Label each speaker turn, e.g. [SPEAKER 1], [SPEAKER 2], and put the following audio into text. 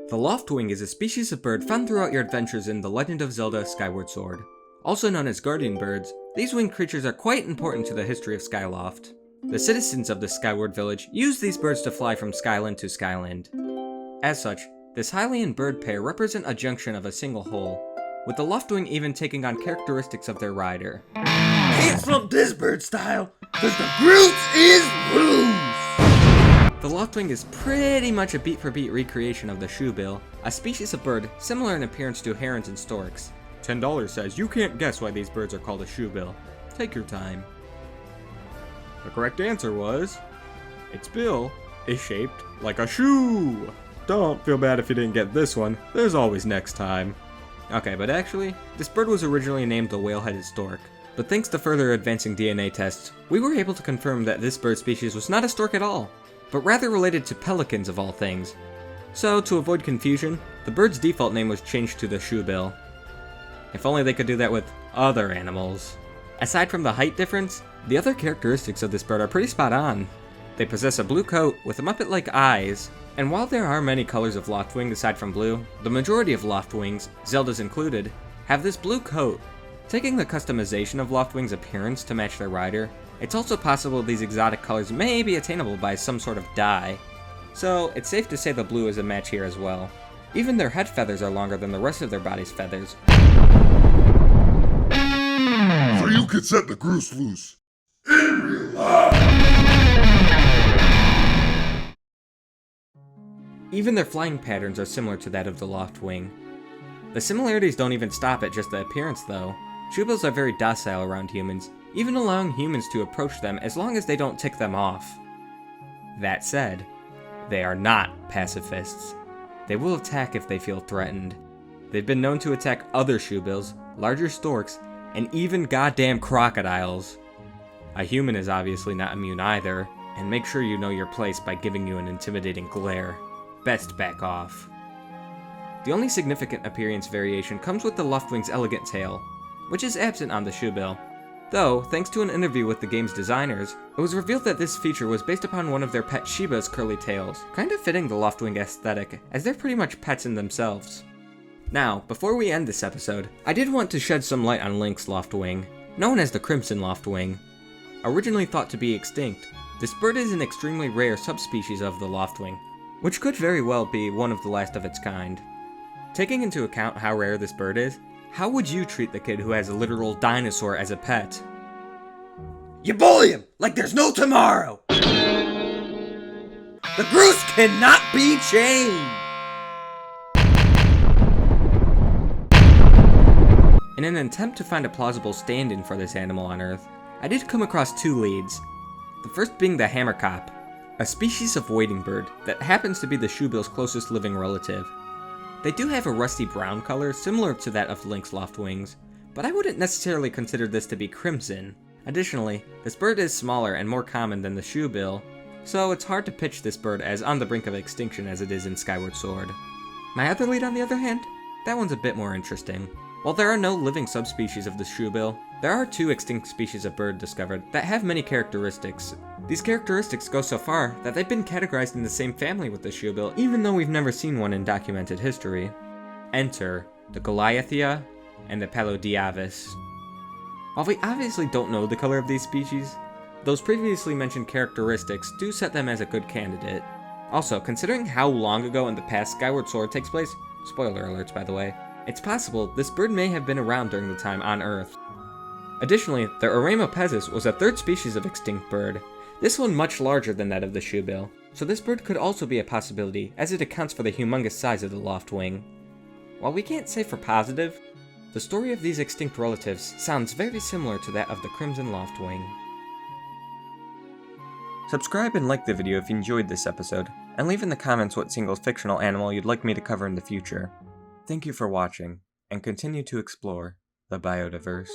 [SPEAKER 1] The Loftwing is a species of bird found throughout your adventures in The Legend of Zelda: Skyward Sword. Also known as guardian birds, these winged creatures are quite important to the history of Skyloft. The citizens of the Skyward village use these birds to fly from Skyland to Skyland. As such, this Hylian bird pair represent a junction of a single whole, with the Loftwing even taking on characteristics of their rider.
[SPEAKER 2] Can't slump this bird style, cause the Groot is loose!
[SPEAKER 1] The Loftwing is pretty much a beat-for-beat recreation of the Shoebill, a species of bird similar in appearance to herons and storks. $10 says you can't guess why these birds are called a Shoebill. Take your time. The correct answer was, its bill is shaped like a shoe! Don't feel bad if you didn't get this one, there's always next time. Okay, but actually, this bird was originally named the whale-headed stork. But thanks to further advancing DNA tests, we were able to confirm that this bird species was not a stork at all, but rather related to pelicans of all things. So, to avoid confusion, the bird's default name was changed to the Shoebill. If only they could do that with other animals. Aside from the height difference, the other characteristics of this bird are pretty spot on. They possess a blue coat with Muppet-like eyes, and while there are many colors of Loftwing aside from blue, the majority of Loftwings, Zeldas included, have this blue coat. Taking the customization of Loftwing's appearance to match their rider, it's also possible these exotic colors may be attainable by some sort of dye. So, it's safe to say the blue is a match here as well. Even their head feathers are longer than the rest of their body's feathers.
[SPEAKER 2] So you could set the Groot loose in real life!
[SPEAKER 1] Even their flying patterns are similar to that of the Loftwing. The similarities don't even stop at just the appearance though. Shoebills are very docile around humans, even allowing humans to approach them as long as they don't tick them off. That said, they are not pacifists. They will attack if they feel threatened. They've been known to attack other Shoebills, larger storks, and even goddamn crocodiles. A human is obviously not immune either, and make sure you know your place by giving you an intimidating glare. Best back off. The only significant appearance variation comes with the Loftwing's elegant tail, which is absent on the Shoebill. Though, thanks to an interview with the game's designers, it was revealed that this feature was based upon one of their pet Shiba's curly tails, kind of fitting the Loftwing aesthetic, as they're pretty much pets in themselves. Now, before we end this episode, I did want to shed some light on Link's Loftwing, known as the Crimson Loftwing. Originally thought to be extinct, this bird is an extremely rare subspecies of the Loftwing, which could very well be one of the last of its kind. Taking into account how rare this bird is, how would you treat the kid who has a literal dinosaur as a pet?
[SPEAKER 2] You bully him like there's no tomorrow! The Groot cannot be chained!
[SPEAKER 1] In an attempt to find a plausible stand-in for this animal on Earth, I did come across two leads. The first being the hammercop, a species of wading bird that happens to be the Shoebill's closest living relative. They do have a rusty brown color similar to that of Link's Loftwings, but I wouldn't necessarily consider this to be crimson. Additionally, this bird is smaller and more common than the Shoebill, so it's hard to pitch this bird as on the brink of extinction as it is in Skyward Sword. My other lead, on the other hand, that one's a bit more interesting. While there are no living subspecies of the Shoebill, there are two extinct species of bird discovered that have many characteristics. These characteristics go so far that they've been categorized in the same family with the Shoebill, even though we've never seen one in documented history. Enter the Goliathia and the Palodiavis. While we obviously don't know the color of these species, those previously mentioned characteristics do set them as a good candidate. Also, considering how long ago in the past Skyward Sword takes place, spoiler alerts by the way, it's possible this bird may have been around during the time on Earth. Additionally, the Oramopezis was a third species of extinct bird, this one much larger than that of the Shoebill, so this bird could also be a possibility as it accounts for the humongous size of the Loftwing. While we can't say for positive, the story of these extinct relatives sounds very similar to that of the Crimson Loftwing. Subscribe and like the video if you enjoyed this episode, and leave in the comments what single fictional animal you'd like me to cover in the future. Thank you for watching, and continue to explore the biodiverse.